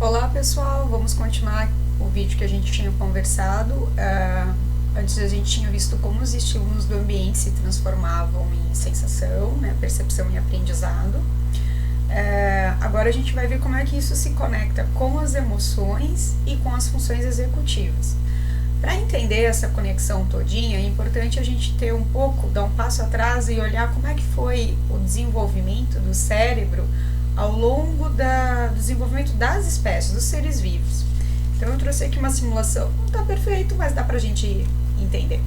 Olá pessoal, vamos continuar o vídeo que a gente tinha conversado. Antes a gente tinha visto como os estímulos do ambiente se transformavam em sensação, né, percepção e aprendizado. Agora a gente vai ver como é que isso se conecta com as emoções e com as funções executivas. Para entender essa conexão todinha, é importante a gente ter dar um passo atrás e olhar como é que foi o desenvolvimento do cérebro ao longo do desenvolvimento das espécies, dos seres vivos. Então eu trouxe aqui uma simulação, não está perfeito, mas dá para a gente entender.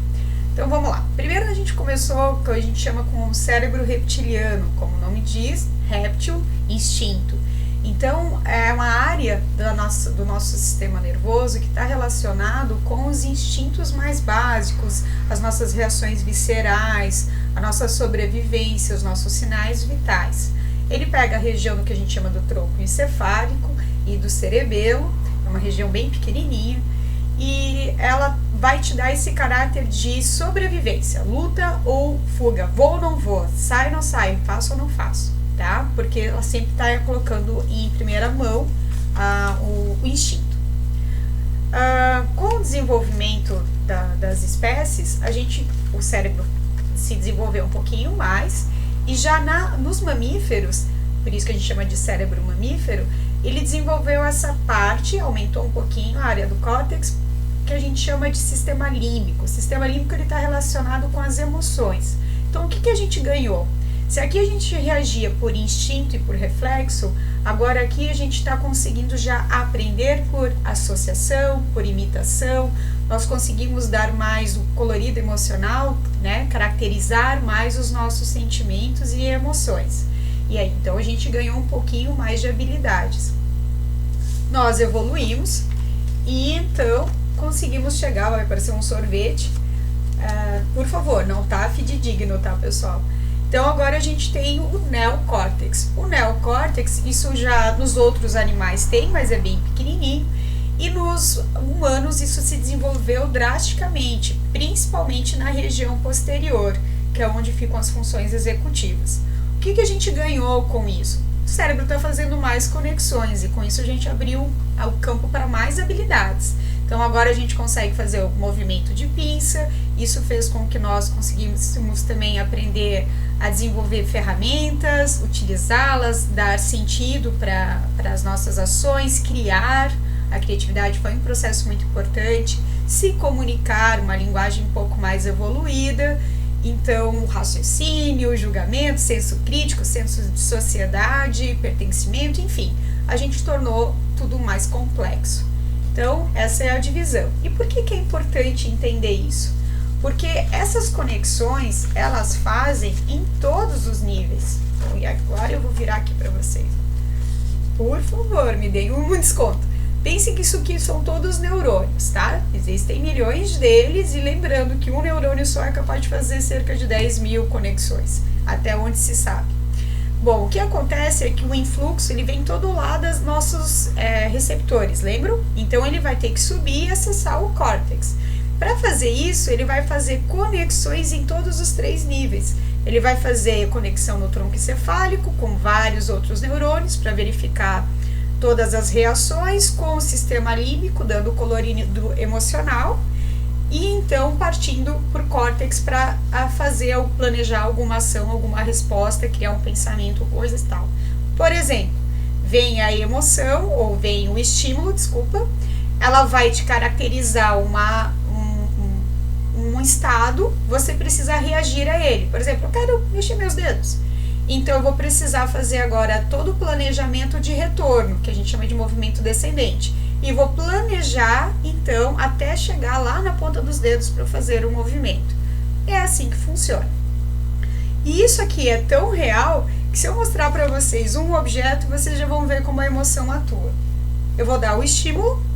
Então vamos lá. Primeiro a gente começou o que a gente chama com o cérebro reptiliano, como o nome diz, réptil, instinto. Então é uma área do nosso sistema nervoso que está relacionado com os instintos mais básicos, as nossas reações viscerais, a nossa sobrevivência, os nossos sinais vitais. Ele pega a região do que a gente chama do tronco encefálico e do cerebelo, é uma região bem pequenininha, e ela vai te dar esse caráter de sobrevivência, luta ou fuga, vou ou não vou, sai ou não sai, faço ou não faço, tá? Porque ela sempre está colocando em primeira mão o instinto. Com o desenvolvimento das espécies, o cérebro se desenvolveu um pouquinho mais, e já nos mamíferos, por isso que a gente chama de cérebro mamífero, ele desenvolveu essa parte, aumentou um pouquinho a área do córtex, que a gente chama de sistema límbico. O sistema límbico está relacionado com as emoções. Então, o que a gente ganhou? Se aqui a gente reagia por instinto e por reflexo, agora aqui a gente está conseguindo já aprender por associação, por imitação. Nós conseguimos dar mais o colorido emocional, né? Caracterizar mais os nossos sentimentos e emoções. E aí, então, a gente ganhou um pouquinho mais de habilidades. Nós evoluímos e, então, conseguimos chegar, vai parecer um sorvete. Por favor, não tá fidedigno, tá, pessoal? Então, agora a gente tem o neocórtex. O neocórtex, isso já nos outros animais tem, mas é bem pequenininho. E nos humanos isso se desenvolveu drasticamente, principalmente na região posterior, que é onde ficam as funções executivas. O que a gente ganhou com isso? O cérebro está fazendo mais conexões e com isso a gente abriu o campo para mais habilidades. Então agora a gente consegue fazer o movimento de pinça, isso fez com que nós conseguíssemos também aprender a desenvolver ferramentas, utilizá-las, dar sentido para as nossas ações, criar. A criatividade foi um processo muito importante, se comunicar, uma linguagem um pouco mais evoluída, então o raciocínio, o julgamento, senso crítico, senso de sociedade, pertencimento, enfim, a gente tornou tudo mais complexo. Então, essa é a divisão. E por que é importante entender isso? Porque essas conexões, elas fazem em todos os níveis. Então, e agora eu vou virar aqui para vocês. Por favor, me deem um desconto. Pense que isso aqui são todos neurônios, tá? Existem milhões deles e lembrando que um neurônio só é capaz de fazer cerca de 10.000 conexões, até onde se sabe. Bom, o que acontece é que o influxo ele vem todo lá dos nossos receptores, lembram? Então ele vai ter que subir e acessar o córtex. Para fazer isso, ele vai fazer conexões em todos os 3 níveis. Ele vai fazer conexão no tronco encefálico com vários outros neurônios para verificar todas as reações com o sistema límbico, dando o colorido emocional, e então partindo por córtex para planejar alguma ação, alguma resposta, criar um pensamento, coisas e tal. Por exemplo, vem a emoção, ou vem o estímulo, ela vai te caracterizar um estado, você precisa reagir a ele. Por exemplo, eu quero mexer meus dedos. Então, eu vou precisar fazer agora todo o planejamento de retorno, que a gente chama de movimento descendente. E vou planejar, então, até chegar lá na ponta dos dedos para fazer o movimento. É assim que funciona. E isso aqui é tão real que se eu mostrar para vocês um objeto, vocês já vão ver como a emoção atua. Eu vou dar o estímulo,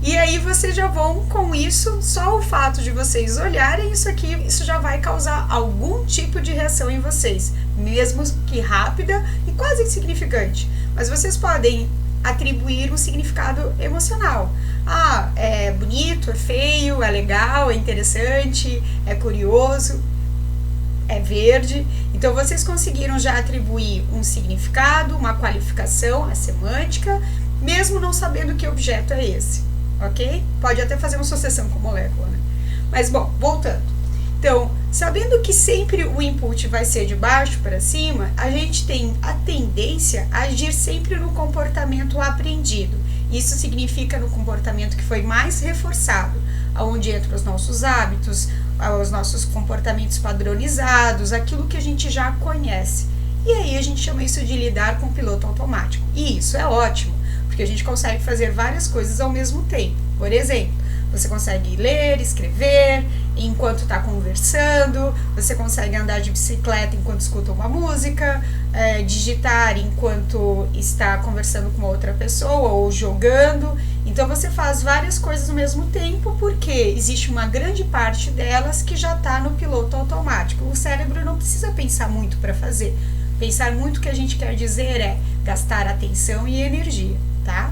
e aí vocês já vão com isso, só o fato de vocês olharem isso aqui, isso já vai causar algum tipo de reação em vocês, mesmo que rápida e quase insignificante. Mas vocês podem atribuir um significado emocional. É bonito, é feio, é legal, é interessante, é curioso. é verde. Então vocês conseguiram já atribuir um significado, uma qualificação, a semântica, mesmo não sabendo que objeto é esse, ok? Pode até fazer uma associação com molécula, né? Mas bom, voltando. Então, sabendo que sempre o input vai ser de baixo para cima, a gente tem a tendência a agir sempre no comportamento aprendido. Isso significa no comportamento que foi mais reforçado, onde entram os nossos hábitos, os nossos comportamentos padronizados, aquilo que a gente já conhece. E aí a gente chama isso de lidar com o piloto automático. E isso é ótimo, porque a gente consegue fazer várias coisas ao mesmo tempo. Por exemplo, você consegue ler, escrever enquanto está conversando, você consegue andar de bicicleta enquanto escuta uma música, digitar enquanto está conversando com outra pessoa ou jogando. Então você faz várias coisas ao mesmo tempo, porque existe uma grande parte delas que já está no piloto automático. O cérebro não precisa pensar muito para fazer. Pensar muito, o que a gente quer dizer é gastar atenção e energia, tá?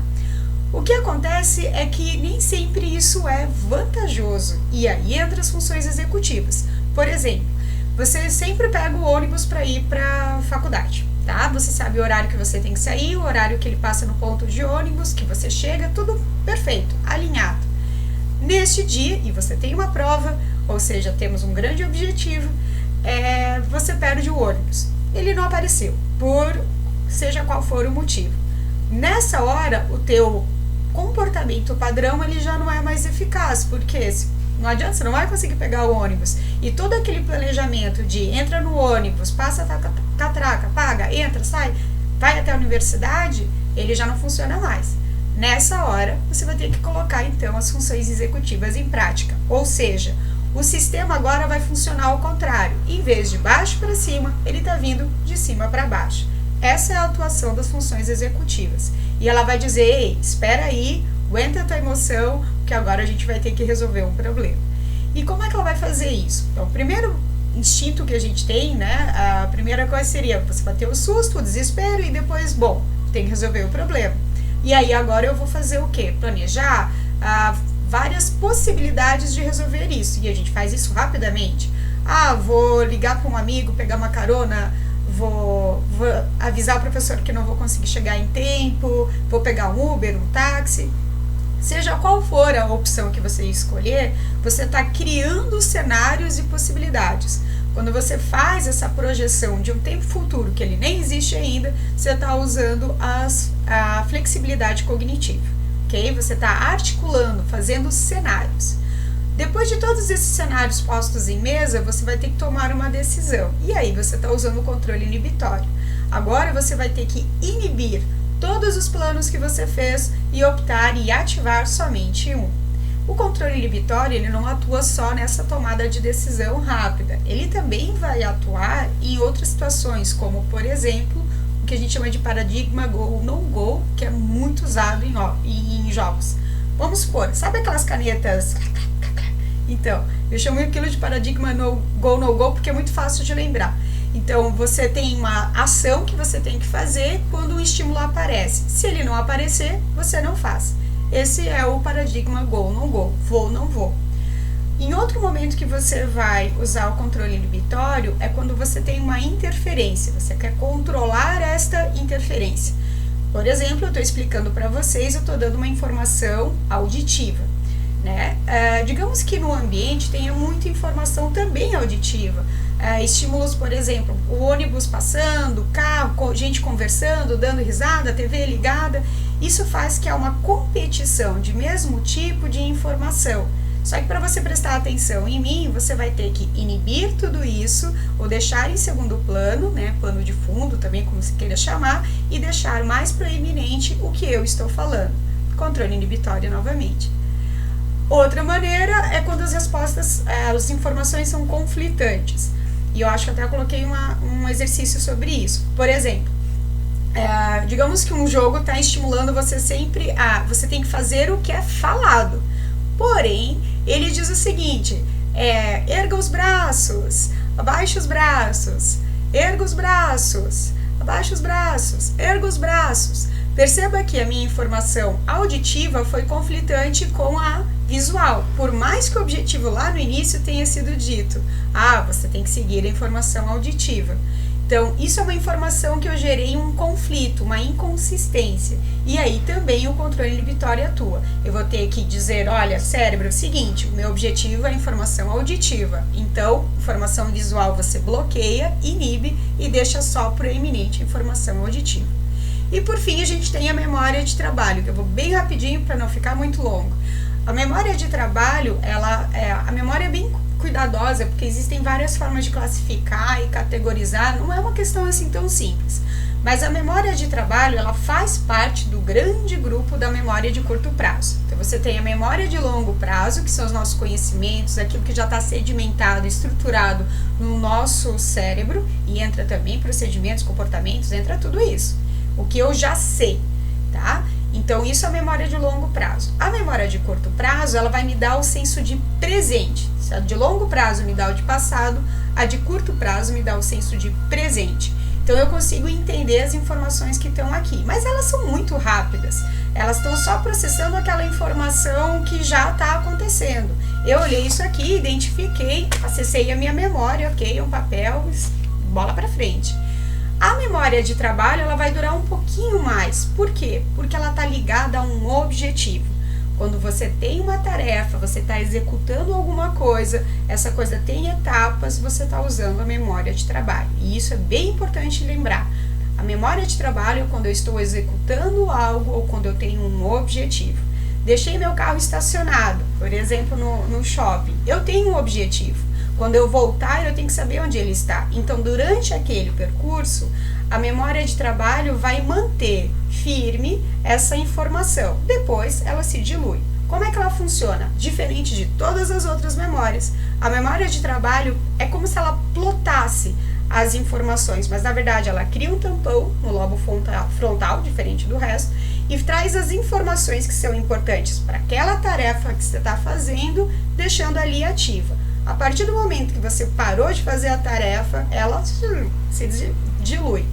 O que acontece é que nem sempre isso é vantajoso, e aí entra as funções executivas. Por exemplo, você sempre pega o ônibus para ir para a faculdade, tá? Você sabe o horário que você tem que sair, o horário que ele passa no ponto de ônibus, que você chega, tudo perfeito, alinhado. Neste dia, e você tem uma prova, ou seja, temos um grande objetivo, você perde o ônibus. Ele não apareceu, por seja qual for o motivo. Nessa hora, o teu comportamento padrão ele já não é mais eficaz, porque não adianta, você não vai conseguir pegar o ônibus. E todo aquele planejamento de entra no ônibus, passa a catraca, paga, entra, sai, vai até a universidade, ele já não funciona mais. Nessa hora, você vai ter que colocar então as funções executivas em prática, ou seja, o sistema agora vai funcionar ao contrário. Em vez de baixo para cima, ele está vindo de cima para baixo. Essa é a atuação das funções executivas. E ela vai dizer, ei, espera aí, aguenta a tua emoção, porque agora a gente vai ter que resolver um problema. E como é que ela vai fazer isso? Então, o primeiro instinto que a gente tem, né, a primeira coisa seria, você vai ter o susto, o desespero, e depois, bom, tem que resolver o problema. E aí agora eu vou fazer o quê? Planejar várias possibilidades de resolver isso. E a gente faz isso rapidamente. Vou ligar para um amigo, pegar uma carona, vou avisar o professor que não vou conseguir chegar em tempo, vou pegar um Uber, um táxi. Seja qual for a opção que você escolher, você está criando cenários e possibilidades. Quando você faz essa projeção de um tempo futuro que ele nem existe ainda, você está usando a flexibilidade cognitiva, ok? Você está articulando, fazendo cenários. Depois de todos esses cenários postos em mesa, você vai ter que tomar uma decisão. E aí você está usando o controle inibitório. Agora você vai ter que inibir todos os planos que você fez e optar e ativar somente um. O controle inibitório ele não atua só nessa tomada de decisão rápida. Ele também vai atuar em outras situações, como por exemplo, o que a gente chama de paradigma go ou no go, que é muito usado em jogos. Vamos supor, sabe aquelas canetas? Então, eu chamo aquilo de paradigma no go porque é muito fácil de lembrar. Então, você tem uma ação que você tem que fazer quando o estímulo aparece. Se ele não aparecer, você não faz. Esse é o paradigma go, no go, vou, não vou. Em outro momento que você vai usar o controle inibitório é quando você tem uma interferência, você quer controlar esta interferência. Por exemplo, eu estou explicando para vocês, eu estou dando uma informação auditiva, né? Digamos que no ambiente tenha muita informação também auditiva. Estímulos, por exemplo, o ônibus passando, carro, gente conversando, dando risada, TV ligada. Isso faz que há uma competição de mesmo tipo de informação. Só que para você prestar atenção em mim, você vai ter que inibir tudo isso, ou deixar em segundo plano, né, plano de fundo também, como se queira chamar, e deixar mais proeminente o que eu estou falando. Controle inibitório novamente. Outra maneira é quando as respostas, as informações são conflitantes. E eu acho que até coloquei um exercício sobre isso. Por exemplo, digamos que um jogo está estimulando você sempre você tem que fazer o que é falado. Porém, ele diz o seguinte, erga os braços, abaixa os braços, erga os braços, abaixa os braços, erga os braços. Perceba que a minha informação auditiva foi conflitante com a visual, por mais que o objetivo lá no início tenha sido dito, você tem que seguir a informação auditiva. Então, isso é uma informação que eu gerei um conflito, uma inconsistência. E aí também o controle inibitório atua. Eu vou ter que dizer, olha, cérebro, é o seguinte, o meu objetivo é a informação auditiva. Então, informação visual você bloqueia, inibe e deixa só proeminente a informação auditiva. E por fim, a gente tem a memória de trabalho, que eu vou bem rapidinho para não ficar muito longo. A memória de trabalho, a memória é bem cuidadosa, porque existem várias formas de classificar e categorizar, não é uma questão assim tão simples. Mas a memória de trabalho, ela faz parte do grande grupo da memória de curto prazo. Então você tem a memória de longo prazo, que são os nossos conhecimentos, aquilo que já está sedimentado, estruturado no nosso cérebro, e entra também procedimentos, comportamentos, entra tudo isso. O que eu já sei, tá? Então, isso é a memória de longo prazo. A memória de curto prazo, ela vai me dar o senso de presente. Se a de longo prazo me dá o de passado, a de curto prazo me dá o senso de presente. Então, eu consigo entender as informações que estão aqui. Mas elas são muito rápidas. Elas estão só processando aquela informação que já está acontecendo. Eu olhei isso aqui, identifiquei, acessei a minha memória, ok, um papel, bola para frente. A memória de trabalho, ela vai durar um pouquinho mais. Por quê? Porque ela está ligada a um objetivo. Quando você tem uma tarefa, você está executando alguma coisa, essa coisa tem etapas, você está usando a memória de trabalho. E isso é bem importante lembrar. A memória de trabalho é quando eu estou executando algo ou quando eu tenho um objetivo. Deixei meu carro estacionado, por exemplo, no shopping. Eu tenho um objetivo. Quando eu voltar, eu tenho que saber onde ele está. Então, durante aquele percurso, a memória de trabalho vai manter firme essa informação. Depois, ela se dilui. Como é que ela funciona? Diferente de todas as outras memórias, a memória de trabalho é como se ela plotasse as informações, mas na verdade ela cria um tampão no lobo frontal, diferente do resto, e traz as informações que são importantes para aquela tarefa que você está fazendo, deixando ali ativa. A partir do momento que você parou de fazer a tarefa, ela se dilui.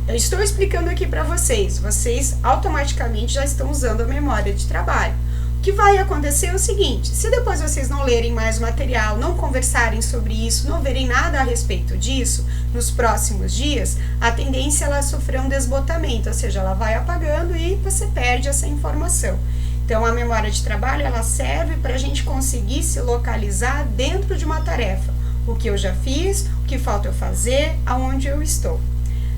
Eu estou explicando aqui para vocês automaticamente já estão usando a memória de trabalho. O que vai acontecer é o seguinte, se depois vocês não lerem mais o material, não conversarem sobre isso, não verem nada a respeito disso, nos próximos dias, a tendência é ela sofrer um desbotamento, ou seja, ela vai apagando e você perde essa informação. Então, a memória de trabalho, ela serve para a gente conseguir se localizar dentro de uma tarefa. O que eu já fiz, o que falta eu fazer, aonde eu estou.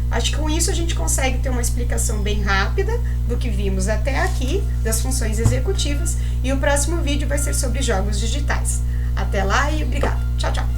Acho que com isso a gente consegue ter uma explicação bem rápida do que vimos até aqui, das funções executivas, e o próximo vídeo vai ser sobre jogos digitais. Até lá e obrigada. Tchau, tchau.